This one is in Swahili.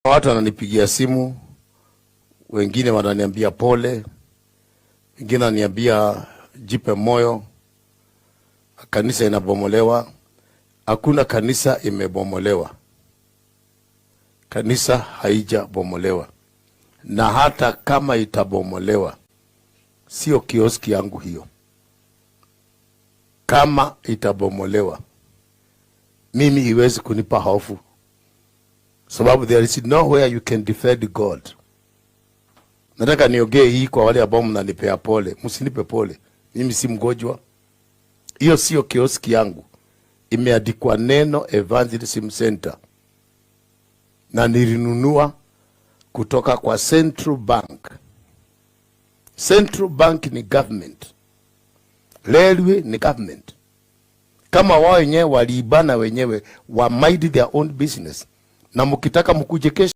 Watu wananipigia simu, wengine wananiambia pole, wengine wananiambia jipe moyo, kanisa inabomolewa. Hakuna kanisa imebomolewa. Kanisa haijabomolewa. Na hata kama itabomolewa, sio kioski yangu hiyo. Kama itabomolewa, mimi iwezi kunipa hofu. Sababu there is nowhere you can defend God. Nataka niongee hii kwa wale ambao mnanipea pole. Msinipe pole. Mimi si mgonjwa. Hiyo sio kioski yangu. Imeandikwa neno Evangelism Center. Na nilinunua kutoka kwa Central Bank. Central Bank ni government. Railway ni government. Kama wao wenyewe waliibana wenyewe, wa mind their own business. Na mkitaka mkuje kesho